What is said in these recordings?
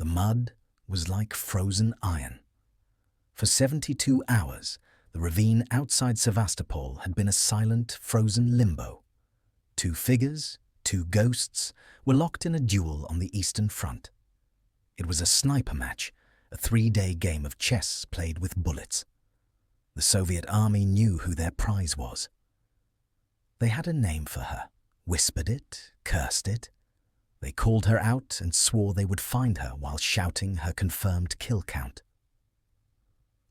The mud was like frozen iron. For 72 hours, the ravine outside Sevastopol had been a silent, frozen limbo. Two figures, two ghosts, were locked in a duel on the Eastern Front. It was a sniper match, a 3-day game of chess played with bullets. The Soviet army knew who their prize was. They had a name for her, whispered it, cursed it. They called her out and swore they would find her while shouting her confirmed kill count.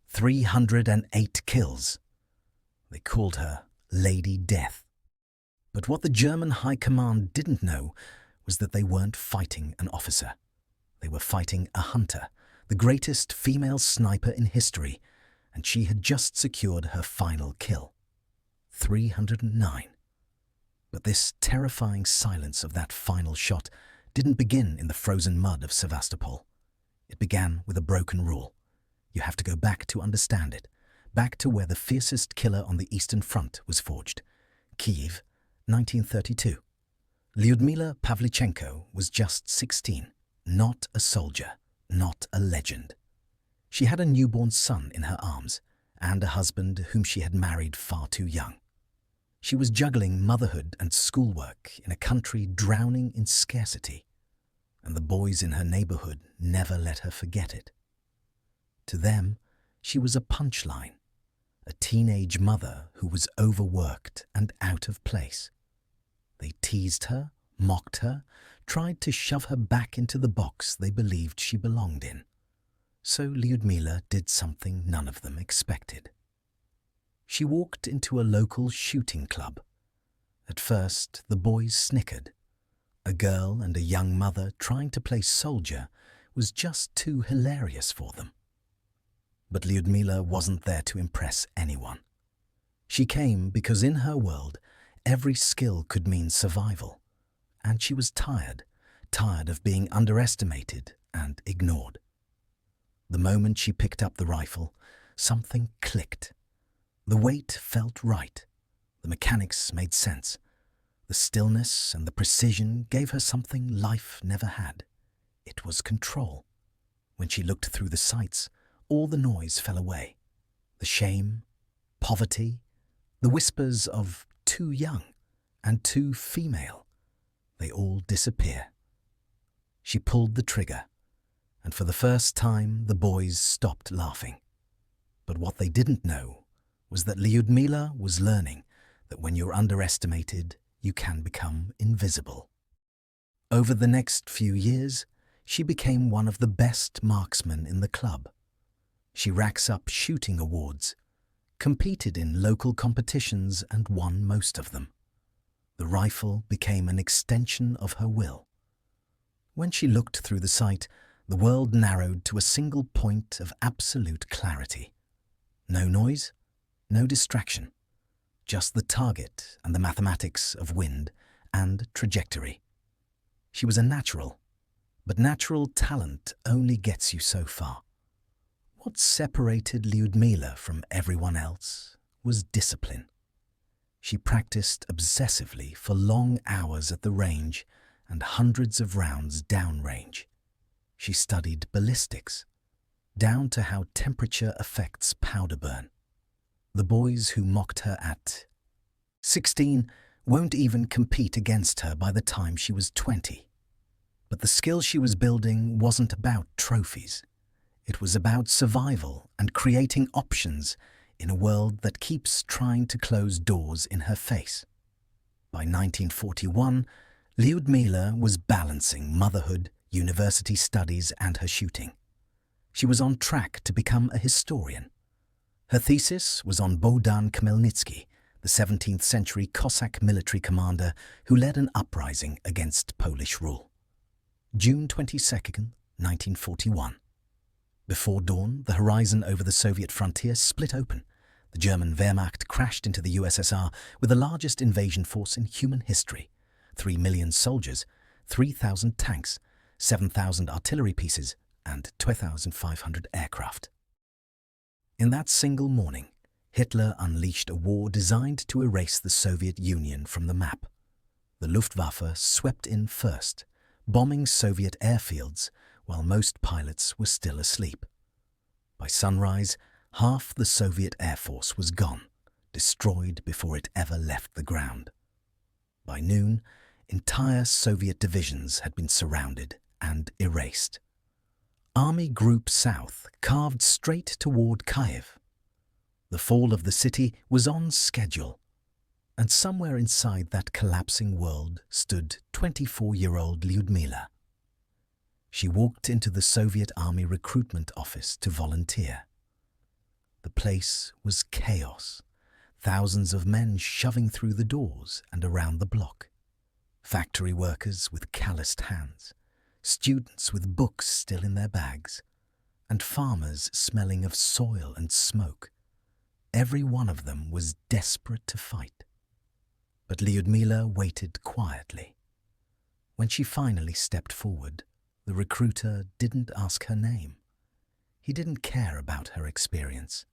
308 kills. They called her Lady Death. But what the German High Command didn't know was that they weren't fighting an officer. They were fighting a hunter, the greatest female sniper in history, and she had just secured her final kill. 309. But this terrifying silence of that final shot didn't begin in the frozen mud of Sevastopol. It began with a broken rule. You have to go back to understand it, back to where the fiercest killer on the Eastern Front was forged. Kyiv, 1932. Lyudmila Pavlichenko was just 16, not a soldier, not a legend. She had a newborn son in her arms and a husband whom she had married far too young. She was juggling motherhood and schoolwork in a country drowning in scarcity, and the boys in her neighborhood never let her forget it. To them, she was a punchline, a teenage mother who was overworked and out of place. They teased her, mocked her, tried to shove her back into the box they believed she belonged in. So Lyudmila did something none of them expected. She walked into a local shooting club. At first, the boys snickered. A girl and a young mother trying to play soldier was just too hilarious for them. But Lyudmila wasn't there to impress anyone. She came because in her world, every skill could mean survival. And she was tired of being underestimated and ignored. The moment she picked up the rifle, something clicked. The weight felt right. The mechanics made sense. The stillness and the precision gave her something life never had. It was control. When she looked through the sights, all the noise fell away. The shame, poverty, the whispers of too young and too female, they all disappear. She pulled the trigger, and for the first time the boys stopped laughing. But what they didn't know was that Lyudmila was learning that when you're underestimated, you can become invisible. Over the next few years, she became one of the best marksmen in the club. She racks up shooting awards, competed in local competitions and won most of them. The rifle became an extension of her will. When she looked through the sight, the world narrowed to a single point of absolute clarity. No noise, no distraction, just the target and the mathematics of wind and trajectory. She was a natural, but natural talent only gets you so far. What separated Lyudmila from everyone else was discipline. She practiced obsessively for long hours at the range and hundreds of rounds downrange. She studied ballistics, down to how temperature affects powder burn. The boys who mocked her at 16 won't even compete against her by the time she was 20. But the skill she was building wasn't about trophies. It was about survival and creating options in a world that keeps trying to close doors in her face. By 1941, Lyudmila was balancing motherhood, university studies, and her shooting. She was on track to become a historian. Her thesis was on Bogdan Khmelnytsky, the 17th century Cossack military commander who led an uprising against Polish rule. June 22, 1941. Before dawn, the horizon over the Soviet frontier split open. The German Wehrmacht crashed into the USSR with the largest invasion force in human history. 3 million soldiers, 3,000 tanks, 7,000 artillery pieces, and 2,500 aircraft. In that single morning, Hitler unleashed a war designed to erase the Soviet Union from the map. The Luftwaffe swept in first, bombing Soviet airfields while most pilots were still asleep. By sunrise, half the Soviet Air Force was gone, destroyed before it ever left the ground. By noon, entire Soviet divisions had been surrounded and erased. Army Group South carved straight toward Kiev. The fall of the city was on schedule, and somewhere inside that collapsing world stood 24-year-old Lyudmila. She walked into the Soviet Army recruitment office to volunteer. The place was chaos, thousands of men shoving through the doors and around the block, factory workers with calloused hands, students with books still in their bags, and farmers smelling of soil and smoke. Every one of them was desperate to fight. But Lyudmila waited quietly. When she finally stepped forward, the recruiter didn't ask her name. He didn't care about her experience.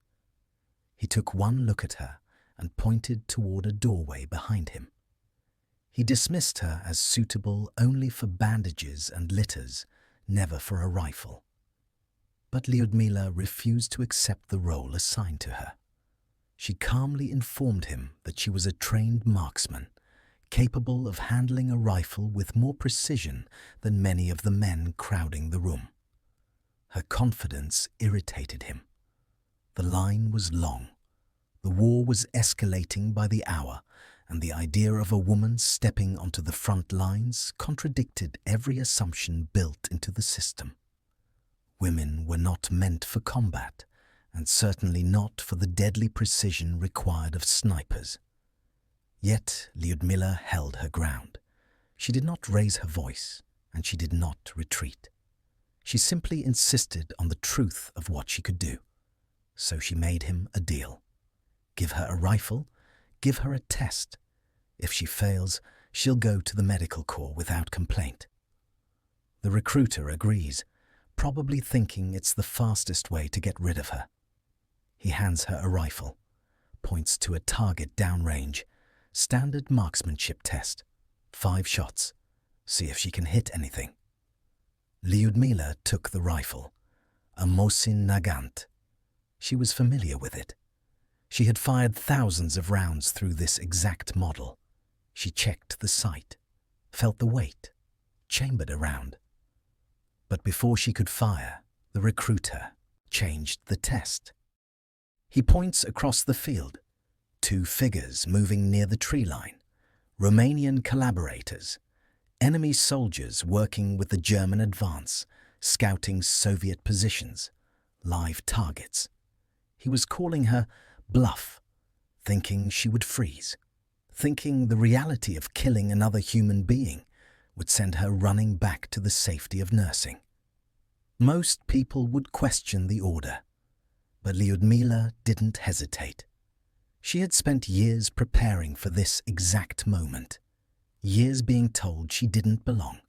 He took one look at her and pointed toward a doorway behind him. He dismissed her as suitable only for bandages and litters, never for a rifle. But Lyudmila refused to accept the role assigned to her. She calmly informed him that she was a trained marksman, capable of handling a rifle with more precision than many of the men crowding the room. Her confidence irritated him. The line was long. The war was escalating by the hour, and the idea of a woman stepping onto the front lines contradicted every assumption built into the system. Women were not meant for combat, and certainly not for the deadly precision required of snipers. Yet Lyudmila held her ground. She did not raise her voice, and she did not retreat. She simply insisted on the truth of what she could do. So she made him a deal. Give her a rifle, give her a test. If she fails, she'll go to the medical corps without complaint. The recruiter agrees, probably thinking it's the fastest way to get rid of her. He hands her a rifle, points to a target downrange, standard marksmanship test, 5 shots, see if she can hit anything. Lyudmila took the rifle, a Mosin Nagant. She was familiar with it. She had fired thousands of rounds through this exact model. She checked the sight, felt the weight, chambered a round. But before she could fire, the recruiter changed the test. He points across the field, 2 figures moving near the tree line, Romanian collaborators, enemy soldiers working with the German advance, scouting Soviet positions, live targets. He was calling her bluff, thinking she would freeze, thinking the reality of killing another human being would send her running back to the safety of nursing. Most people would question the order, but Lyudmila didn't hesitate. She had spent years preparing for this exact moment, years being told she didn't belong,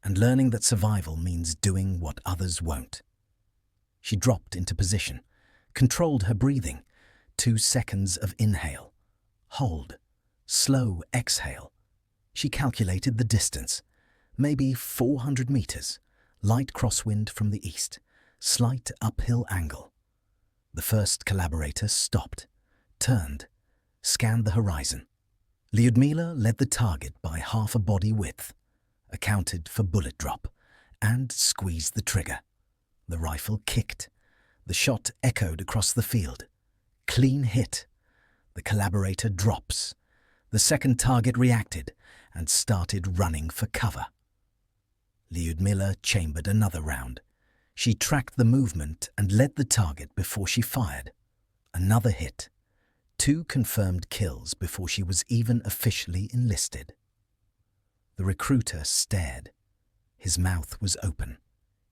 and learning that survival means doing what others won't. She dropped into position, controlled her breathing, 2 seconds of inhale, hold, slow exhale. She calculated the distance, maybe 400 meters, light crosswind from the east, slight uphill angle. The first collaborator stopped, turned, scanned the horizon. Lyudmila led the target by half a body width, accounted for bullet drop, and squeezed the trigger. The rifle kicked. The shot echoed across the field. Clean hit. The collaborator drops. The second target reacted and started running for cover. Lyudmila chambered another round. She tracked the movement and led the target before she fired. Another hit. 2 confirmed kills before she was even officially enlisted. The recruiter stared. His mouth was open.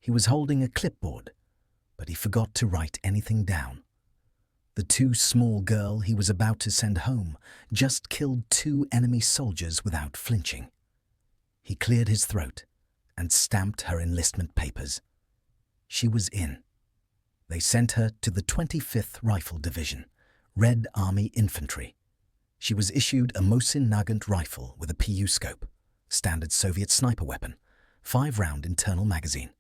He was holding a clipboard, but he forgot to write anything down. The too small girl he was about to send home just killed 2 enemy soldiers without flinching. He cleared his throat and stamped her enlistment papers. She was in. They sent her to the 25th Rifle Division, Red Army Infantry. She was issued a Mosin Nagant rifle with a PU scope, standard Soviet sniper weapon, 5-round internal magazine,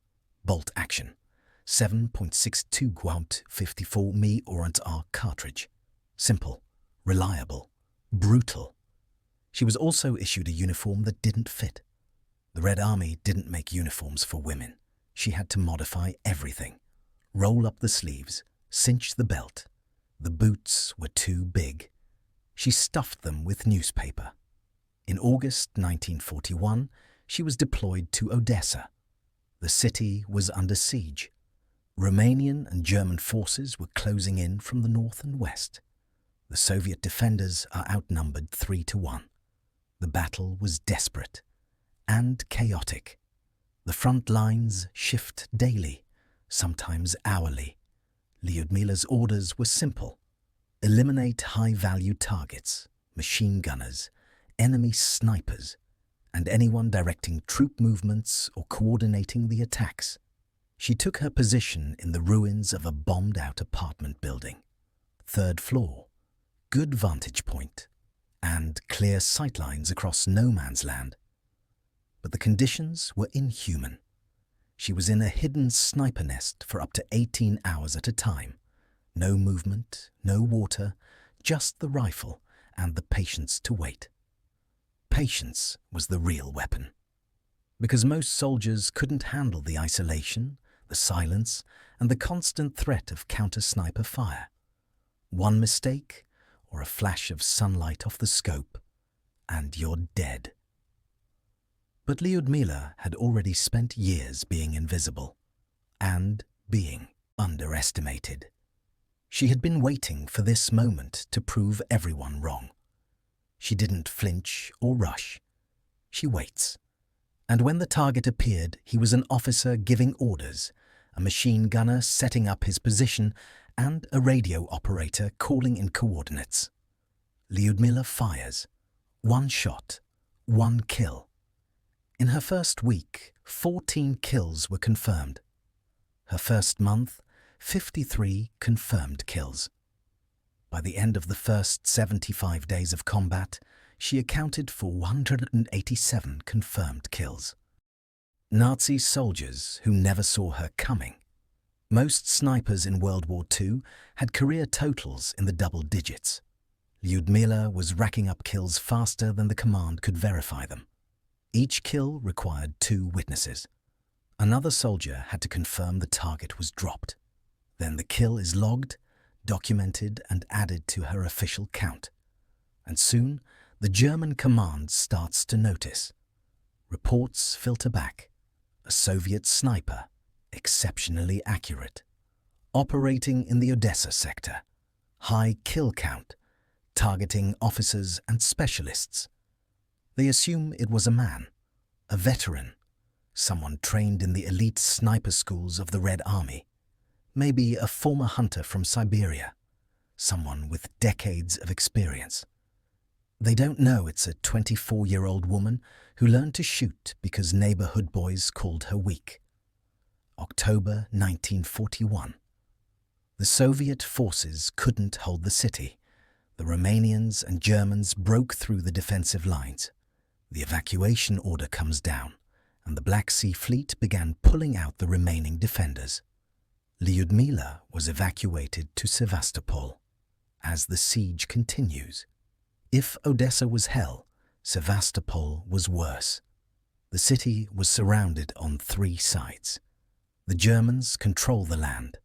bolt action, 7.62 Gaunt 54 Me Orant R cartridge. Simple, reliable, brutal. She was also issued a uniform that didn't fit. The Red Army didn't make uniforms for women. She had to modify everything. Roll up the sleeves, cinch the belt. The boots were too big. She stuffed them with newspaper. In August 1941, she was deployed to Odessa. The city was under siege. Romanian and German forces were closing in from the north and west. The Soviet defenders are outnumbered 3-1. The battle was desperate and chaotic. The front lines shift daily, sometimes hourly. Lyudmila's orders were simple. Eliminate high-value targets, machine gunners, enemy snipers, and anyone directing troop movements or coordinating the attacks. She took her position in the ruins of a bombed-out apartment building. 3rd floor, good vantage point, and clear sightlines across no man's land. But the conditions were inhuman. She was in a hidden sniper nest for up to 18 hours at a time. No movement, no water, just the rifle and the patience to wait. Patience was the real weapon. Because most soldiers couldn't handle the isolation, the silence, and the constant threat of counter-sniper fire. One mistake, or a flash of sunlight off the scope, and you're dead. But Lyudmila had already spent years being invisible and being underestimated. She had been waiting for this moment to prove everyone wrong. She didn't flinch or rush. She waits. And when the target appeared, he was an officer giving orders, a machine gunner setting up his position, and a radio operator calling in coordinates. Lyudmila fires. 1 shot, 1 kill. In her first week, 14 kills were confirmed. Her first month, 53 confirmed kills. By the end of the first 75 days of combat, she accounted for 187 confirmed kills. Nazi soldiers who never saw her coming. Most snipers in World War II had career totals in the double digits. Lyudmila was racking up kills faster than the command could verify them. Each kill required 2 witnesses. Another soldier had to confirm the target was dropped. Then the kill is logged, documented, and added to her official count. And soon, the German command starts to notice. Reports filter back. A Soviet sniper, exceptionally accurate. Operating in the Odessa sector. High kill count, targeting officers and specialists. They assume it was a man, a veteran, someone trained in the elite sniper schools of the Red Army, maybe a former hunter from Siberia, someone with decades of experience. They don't know it's a 24-year-old woman who learned to shoot because neighborhood boys called her weak. October 1941. The Soviet forces couldn't hold the city. The Romanians and Germans broke through the defensive lines. The evacuation order comes down, and the Black Sea Fleet began pulling out the remaining defenders. Lyudmila was evacuated to Sevastopol. As the siege continues, if Odessa was hell, Sevastopol was worse. The city was surrounded on 3 sides. The Germans control the land.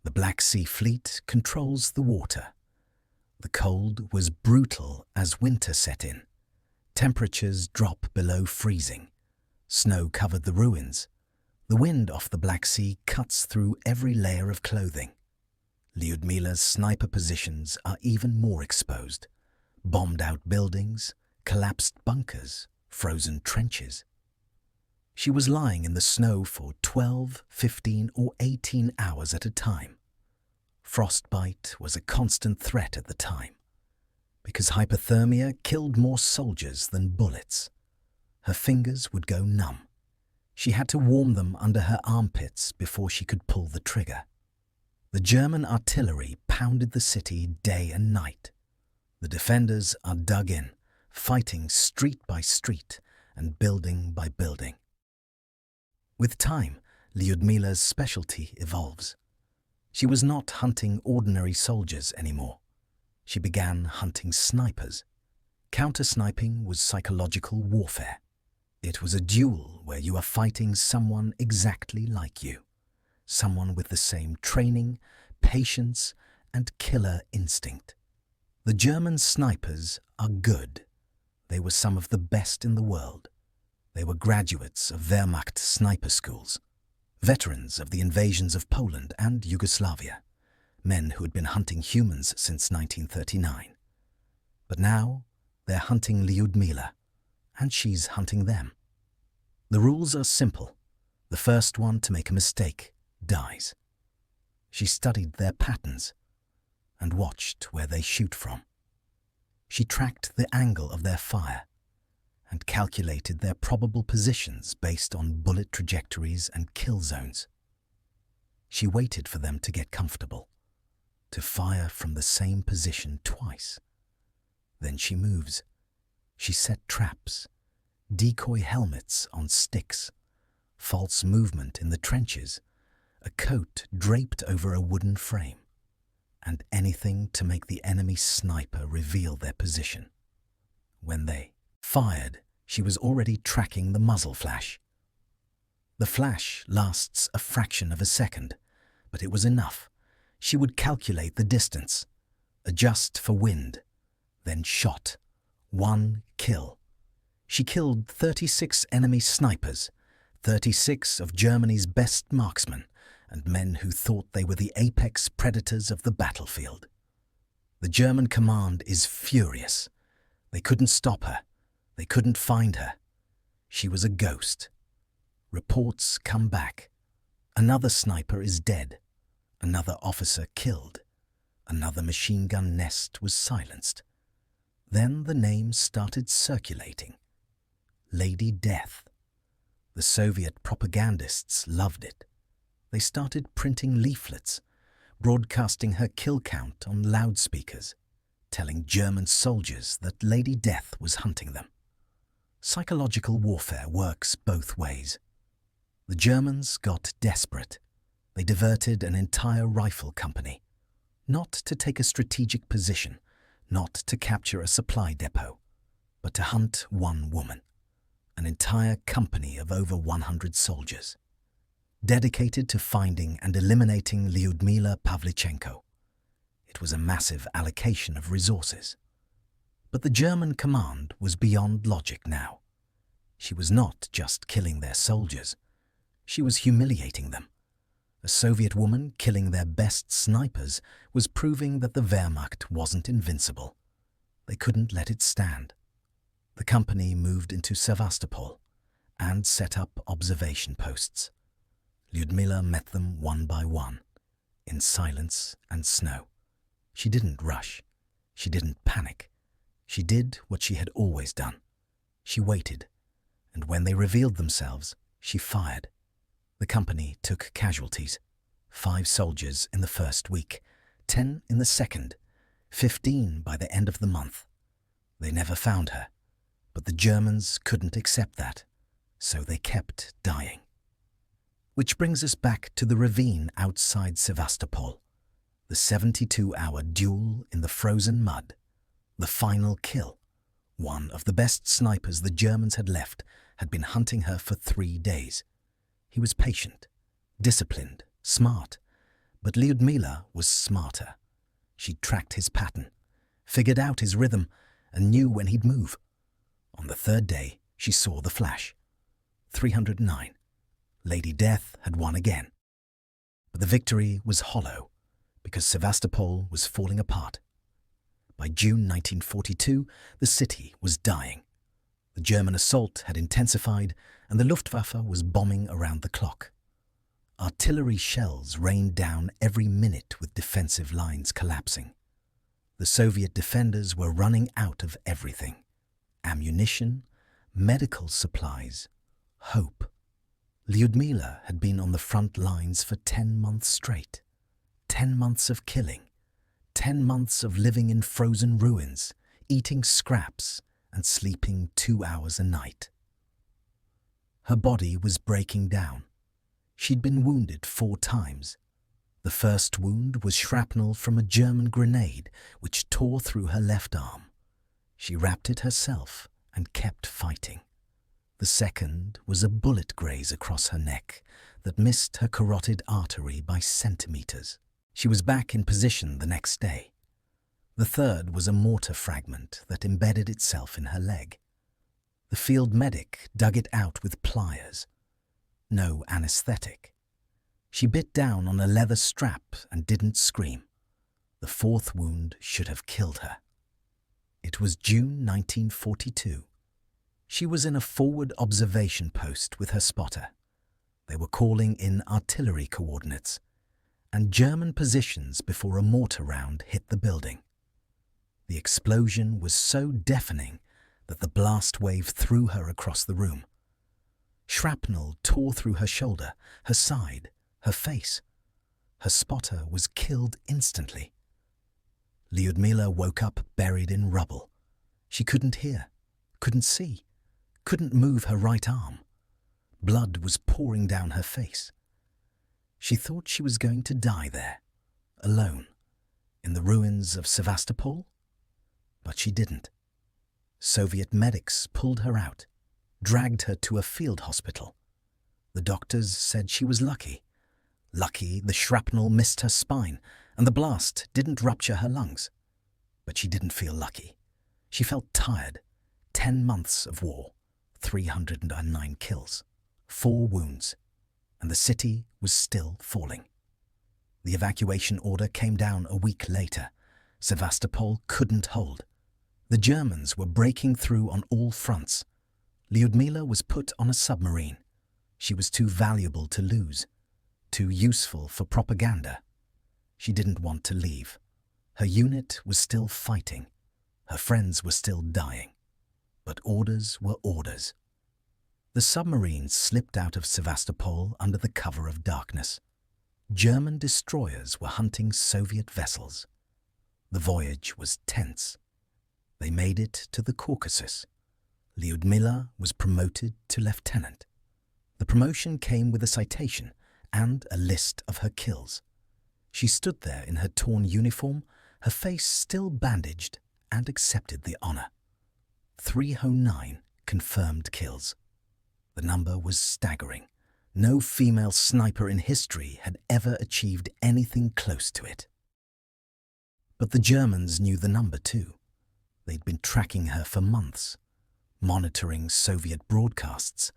The Black Sea Fleet controls the water. The cold was brutal as winter set in. Temperatures drop below freezing. Snow covered the ruins. The wind off the Black Sea cuts through every layer of clothing. Lyudmila's sniper positions are even more exposed. Bombed-out buildings, collapsed bunkers, frozen trenches. She was lying in the snow for 12, 15, or 18 hours at a time. Frostbite was a constant threat at the time, because hypothermia killed more soldiers than bullets. Her fingers would go numb. She had to warm them under her armpits before she could pull the trigger. The German artillery pounded the city day and night. The defenders are dug in, fighting street by street and building by building. With time, Lyudmila's specialty evolves. She was not hunting ordinary soldiers anymore. She began hunting snipers. Counter-sniping was psychological warfare. It was a duel where you are fighting someone exactly like you, someone with the same training, patience, and killer instinct. The German snipers are good. They were some of the best in the world. They were graduates of Wehrmacht sniper schools, veterans of the invasions of Poland and Yugoslavia, men who had been hunting humans since 1939. But now they're hunting Lyudmila, and she's hunting them. The rules are simple. The first one to make a mistake dies. She studied their patterns and watched where they shoot from. She tracked the angle of their fire and calculated their probable positions based on bullet trajectories and kill zones. She waited for them to get comfortable, to fire from the same position twice. Then she moves. She set traps, decoy helmets on sticks, false movement in the trenches, a coat draped over a wooden frame, and anything to make the enemy sniper reveal their position. When they fired, she was already tracking the muzzle flash. The flash lasts a fraction of a second, but it was enough. She would calculate the distance, adjust for wind, then shot. One kill. She killed 36 enemy snipers, 36 of Germany's best marksmen, and men who thought they were the apex predators of the battlefield. The German command is furious. They couldn't stop her. They couldn't find her. She was a ghost. Reports come back. Another sniper is dead. Another officer killed. Another machine gun nest was silenced. Then the name started circulating. Lady Death. The Soviet propagandists loved it. They started printing leaflets, broadcasting her kill count on loudspeakers, telling German soldiers that Lady Death was hunting them. Psychological warfare works both ways. The Germans got desperate. They diverted an entire rifle company, not to take a strategic position, not to capture a supply depot, but to hunt one woman, an entire company of over 100 soldiers, dedicated to finding and eliminating Lyudmila Pavlichenko. It was a massive allocation of resources. But the German command was beyond logic now. She was not just killing their soldiers. She was humiliating them. A Soviet woman killing their best snipers was proving that the Wehrmacht wasn't invincible. They couldn't let it stand. The company moved into Sevastopol and set up observation posts. Lyudmila met them one by one, in silence and snow. She didn't rush. She didn't panic. She did what she had always done. She waited, and when they revealed themselves, she fired. The company took casualties. 5 soldiers in the first week, 10 in the second, 15 by the end of the month. They never found her, but the Germans couldn't accept that, so they kept dying. Which brings us back to the ravine outside Sevastopol, the 72-hour duel in the frozen mud, the final kill. One of the best snipers the Germans had left had been hunting her for 3 days. He was patient, disciplined, smart, but Lyudmila was smarter. She tracked his pattern, figured out his rhythm, and knew when he'd move. On the 3rd day, she saw the flash. 309. Lady Death had won again. But the victory was hollow, because Sevastopol was falling apart. By June 1942, the city was dying. The German assault had intensified, and the Luftwaffe was bombing around the clock. Artillery shells rained down every minute with defensive lines collapsing. The Soviet defenders were running out of everything: ammunition, medical supplies, hope. Lyudmila had been on the front lines for 10 months straight. 10 months of killing. 10 months of living in frozen ruins, eating scraps and sleeping 2 hours a night. Her body was breaking down. She'd been wounded 4 times. The first wound was shrapnel from a German grenade which tore through her left arm. She wrapped it herself and kept fighting. The second was a bullet graze across her neck that missed her carotid artery by centimeters. She was back in position the next day. The third was a mortar fragment that embedded itself in her leg. The field medic dug it out with pliers. No anesthetic. She bit down on a leather strap and didn't scream. The fourth wound should have killed her. It was June 1942. She was in a forward observation post with her spotter. They were calling in artillery coordinates and German positions before a mortar round hit the building. The explosion was so deafening that the blast wave threw her across the room. Shrapnel tore through her shoulder, her side, her face. Her spotter was killed instantly. Lyudmila woke up buried in rubble. She couldn't hear, couldn't see, couldn't move her right arm. Blood was pouring down her face. She thought she was going to die there, alone, in the ruins of Sevastopol. But she didn't. Soviet medics pulled her out, dragged her to a field hospital. The doctors said she was lucky. Lucky the shrapnel missed her spine and the blast didn't rupture her lungs. But she didn't feel lucky. She felt tired. 10 months of war, 309 kills, 4 wounds, and the city was still falling. The evacuation order came down a week later. Sevastopol couldn't hold. The Germans were breaking through on all fronts. Lyudmila was put on a submarine. She was too valuable to lose, too useful for propaganda. She didn't want to leave. Her unit was still fighting. Her friends were still dying. But orders were orders. The submarine slipped out of Sevastopol under the cover of darkness. German destroyers were hunting Soviet vessels. The voyage was tense. They made it to the Caucasus. Lyudmila was promoted to lieutenant. The promotion came with a citation and a list of her kills. She stood there in her torn uniform, her face still bandaged, and accepted the honor. 309 confirmed kills. The number was staggering. No female sniper in history had ever achieved anything close to it. But the Germans knew the number too. They'd been tracking her for months, monitoring Soviet broadcasts,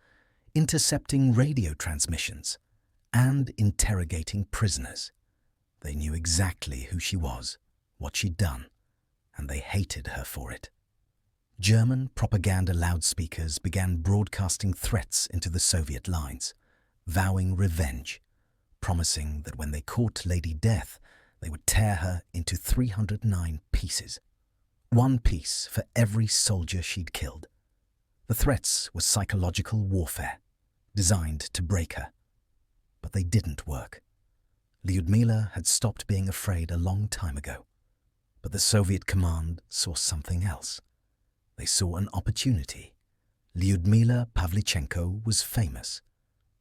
intercepting radio transmissions, and interrogating prisoners. They knew exactly who she was, what she'd done, and they hated her for it. German propaganda loudspeakers began broadcasting threats into the Soviet lines, vowing revenge, promising that when they caught Lady Death, they would tear her into 309 pieces. 1 piece for every soldier she'd killed. The threats were psychological warfare, designed to break her. But they didn't work. Lyudmila had stopped being afraid a long time ago. But the Soviet command saw something else. They saw an opportunity. Lyudmila Pavlichenko was famous.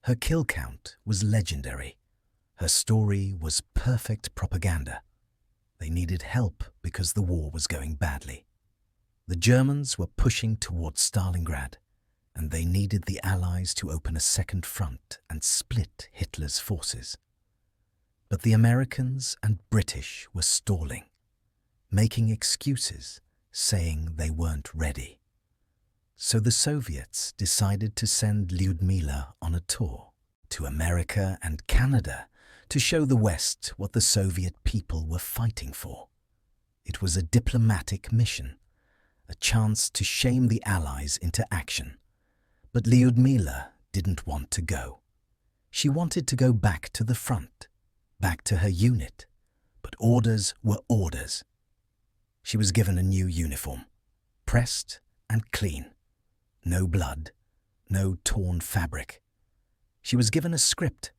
Her kill count was legendary. Her story was perfect propaganda. They needed help because the war was going badly. The Germans were pushing towards Stalingrad, and they needed the Allies to open a second front and split Hitler's forces. But the Americans and British were stalling, making excuses, saying they weren't ready. So the Soviets decided to send Lyudmila on a tour to America and Canada to show the West what the Soviet people were fighting for. It was a diplomatic mission, a chance to shame the Allies into action. But Lyudmila didn't want to go. She wanted to go back to the front, back to her unit, but orders were orders. She was given a new uniform, pressed and clean. No blood, no torn fabric. She was given a script,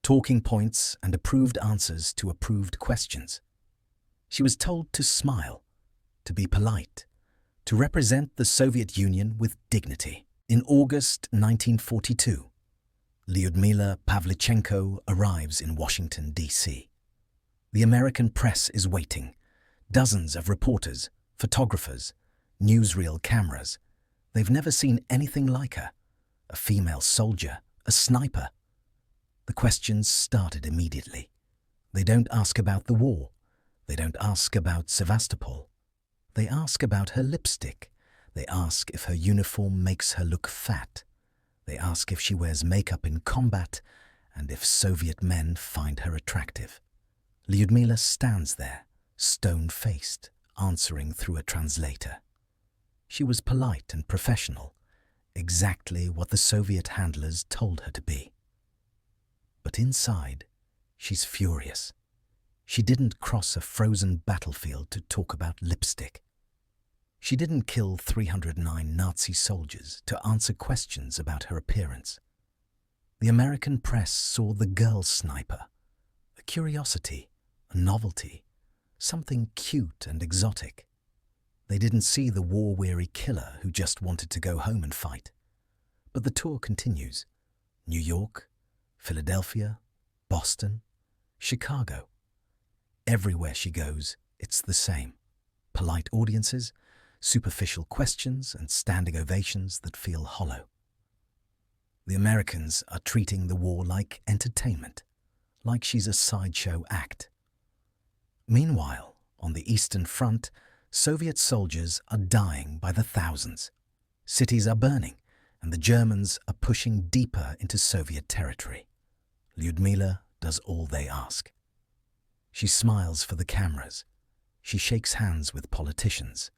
talking points and approved answers to approved questions. She was told to smile, to be polite, to represent the Soviet Union with dignity. In August 1942, Lyudmila Pavlichenko arrives in Washington, D.C. The American press is waiting. Dozens of reporters, photographers, newsreel cameras. They've never seen anything like her. A female soldier, a sniper. The questions started immediately. They don't ask about the war. They don't ask about Sevastopol. They ask about her lipstick. They ask if her uniform makes her look fat. They ask if she wears makeup in combat and if Soviet men find her attractive. Lyudmila stands there, stone-faced, answering through a translator. She was polite and professional, exactly what the Soviet handlers told her to be. But inside, she's furious. She didn't cross a frozen battlefield to talk about lipstick. She didn't kill 309 Nazi soldiers to answer questions about her appearance. The American press saw the girl sniper, a curiosity, a novelty, something cute and exotic. They didn't see the war-weary killer who just wanted to go home and fight. But the tour continues. New York, Philadelphia, Boston, Chicago. Everywhere she goes, it's the same. Polite audiences, superficial questions and standing ovations that feel hollow. The Americans are treating the war like entertainment, like she's a sideshow act. Meanwhile, on the Eastern Front, Soviet soldiers are dying by the thousands. Cities are burning, and the Germans are pushing deeper into Soviet territory. Lyudmila does all they ask. She smiles for the cameras. She shakes hands with politicians.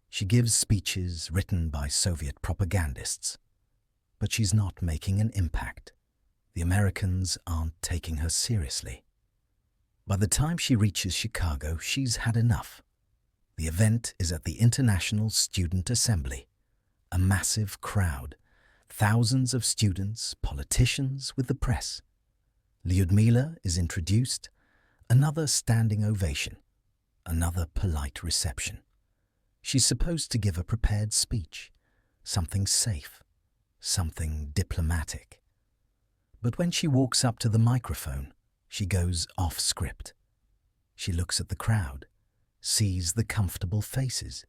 She gives speeches written by Soviet propagandists. But she's not making an impact. The Americans aren't taking her seriously. By the time she reaches Chicago, she's had enough. The event is at the International Student Assembly. A massive crowd. Thousands of students, politicians with the press. Lyudmila is introduced. Another standing ovation. Another polite reception. She's supposed to give a prepared speech, something safe, something diplomatic. But when she walks up to the microphone, she goes off script. She looks at the crowd, sees the comfortable faces,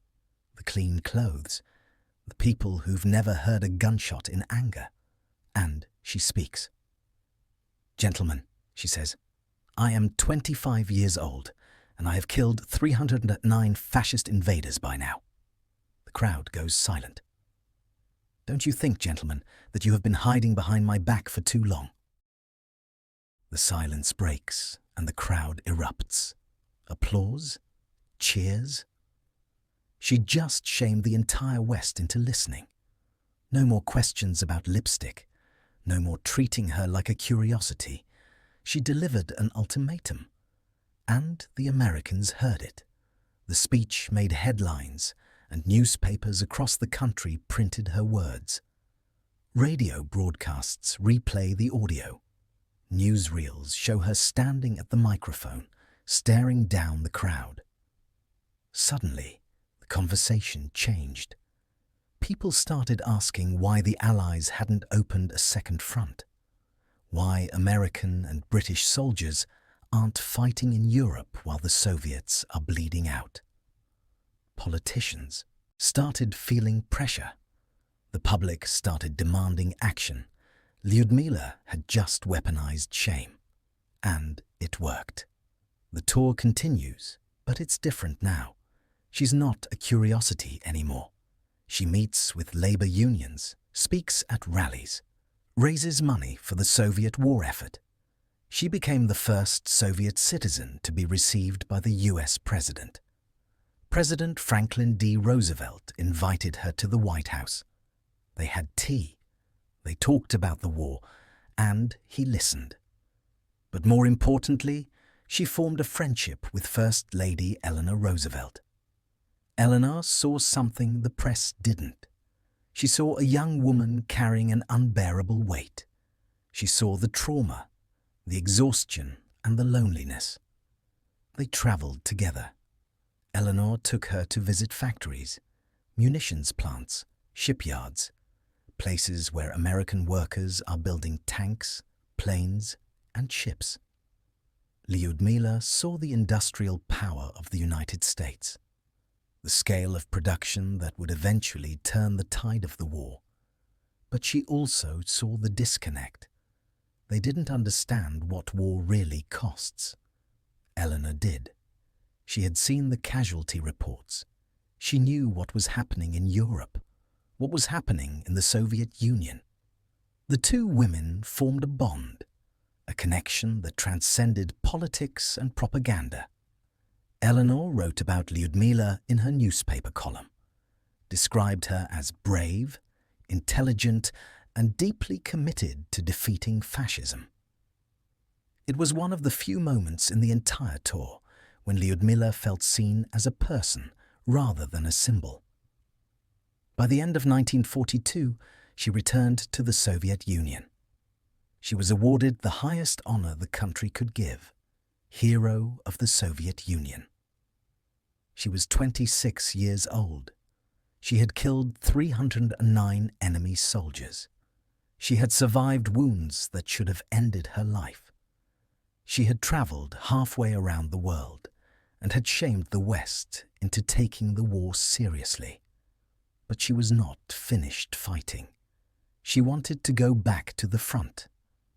the clean clothes, the people who've never heard a gunshot in anger, and she speaks. "Gentlemen," she says, "I am 25 years old, and I have killed 309 fascist invaders by now." The crowd goes silent. "Don't you think, gentlemen, that you have been hiding behind my back for too long?" The silence breaks, and the crowd erupts. Applause? Cheers? She just shamed the entire West into listening. No more questions about lipstick. No more treating her like a curiosity. She delivered an ultimatum. And the Americans heard it. The speech made headlines, and newspapers across the country printed her words. Radio broadcasts replay the audio. Newsreels show her standing at the microphone, staring down the crowd. Suddenly, the conversation changed. People started asking why the Allies hadn't opened a second front, why American and British soldiers aren't fighting in Europe while the Soviets are bleeding out. Politicians started feeling pressure. The public started demanding action. Lyudmila had just weaponized shame. And it worked. The tour continues, but it's different now. She's not a curiosity anymore. She meets with labor unions, speaks at rallies, raises money for the Soviet war effort. She became the first Soviet citizen to be received by the US president. President Franklin D. Roosevelt invited her to the White House. They had tea. They talked about the war, and he listened. But more importantly, she formed a friendship with First Lady Eleanor Roosevelt. Eleanor saw something the press didn't. She saw a young woman carrying an unbearable weight. She saw the trauma, the exhaustion, and the loneliness. They traveled together. Eleanor took her to visit factories, munitions plants, shipyards, places where American workers are building tanks, planes, and ships. Lyudmila saw the industrial power of the United States, the scale of production that would eventually turn the tide of the war. But she also saw the disconnect. They didn't understand what war really costs. Eleanor did. She had seen the casualty reports. She knew what was happening in Europe, what was happening in the Soviet Union. The two women formed a bond, a connection that transcended politics and propaganda. Eleanor wrote about Lyudmila in her newspaper column, described her as brave, intelligent, and deeply committed to defeating fascism. It was one of the few moments in the entire tour when Lyudmila felt seen as a person rather than a symbol. By the end of 1942, she returned to the Soviet Union. She was awarded the highest honor the country could give, Hero of the Soviet Union. She was 26 years old. She had killed 309 enemy soldiers. She had survived wounds that should have ended her life. She had traveled halfway around the world and had shamed the West into taking the war seriously. But she was not finished fighting. She wanted to go back to the front,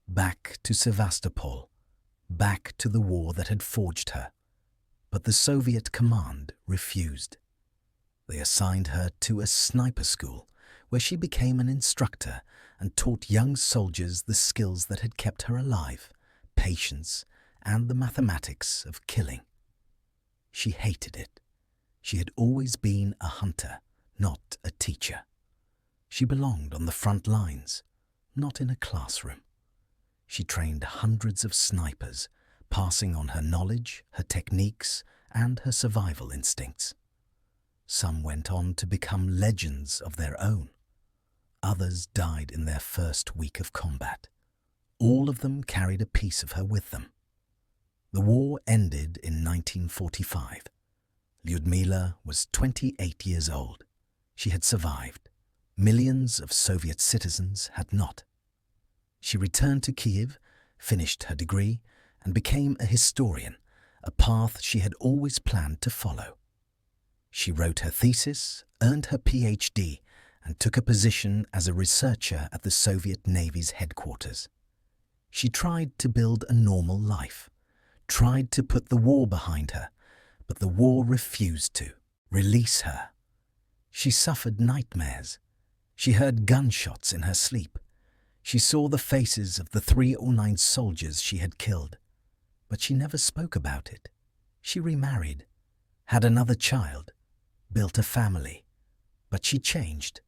back to Sevastopol, back to the war that had forged her. But the Soviet command refused. They assigned her to a sniper school where she became an instructor and taught young soldiers the skills that had kept her alive, patience, and the mathematics of killing. She hated it. She had always been a hunter, not a teacher. She belonged on the front lines, not in a classroom. She trained hundreds of snipers, passing on her knowledge, her techniques, and her survival instincts. Some went on to become legends of their own. Others died in their first week of combat. All of them carried a piece of her with them. The war ended in 1945. Lyudmila was 28 years old. She had survived. Millions of Soviet citizens had not. She returned to Kiev, finished her degree, and became a historian, a path she had always planned to follow. She wrote her thesis, earned her PhD, and took a position as a researcher at the Soviet Navy's headquarters. She tried to build a normal life, tried to put the war behind her, but the war refused to release her. She suffered nightmares. She heard gunshots in her sleep. She saw the faces of the 309 soldiers she had killed, but she never spoke about it. She remarried, had another child, built a family, but she changed.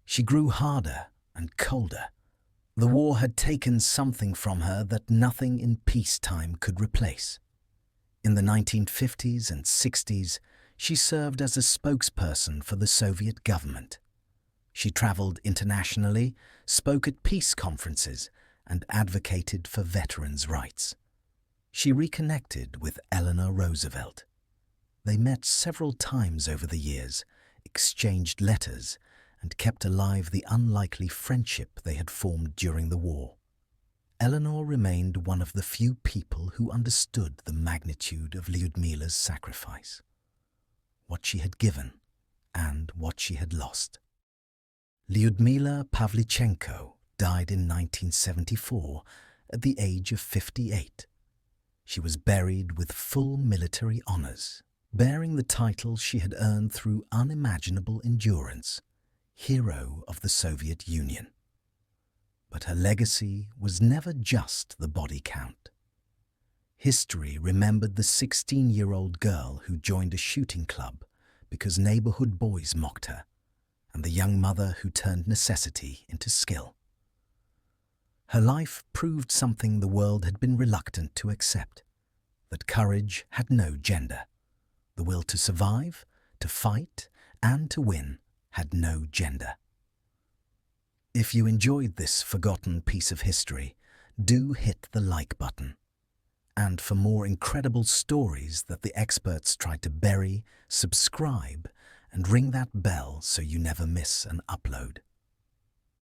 She grew harder and colder. The war had taken something from her that nothing in peacetime could replace. In the 1950s and 60s, she served as a spokesperson for the Soviet government. She traveled internationally, spoke at peace conferences, and advocated for veterans' rights. She reconnected with Eleanor Roosevelt. They met several times over the years, exchanged letters, and kept alive the unlikely friendship they had formed during the war. Eleanor remained one of the few people who understood the magnitude of Lyudmila's sacrifice, what she had given and what she had lost. Lyudmila Pavlichenko died in 1974 at the age of 58. She was buried with full military honors, bearing the title she had earned through unimaginable endurance, Hero of the Soviet Union. But her legacy was never just the body count. History remembered the 16-year-old girl who joined a shooting club because neighborhood boys mocked her, and the young mother who turned necessity into skill. Her life proved something the world had been reluctant to accept, that courage had no gender. The will to survive, to fight, and to win had no gender. If you enjoyed this forgotten piece of history, do hit the like button. And for more incredible stories that the experts tried to bury, subscribe, and ring that bell so you never miss an upload.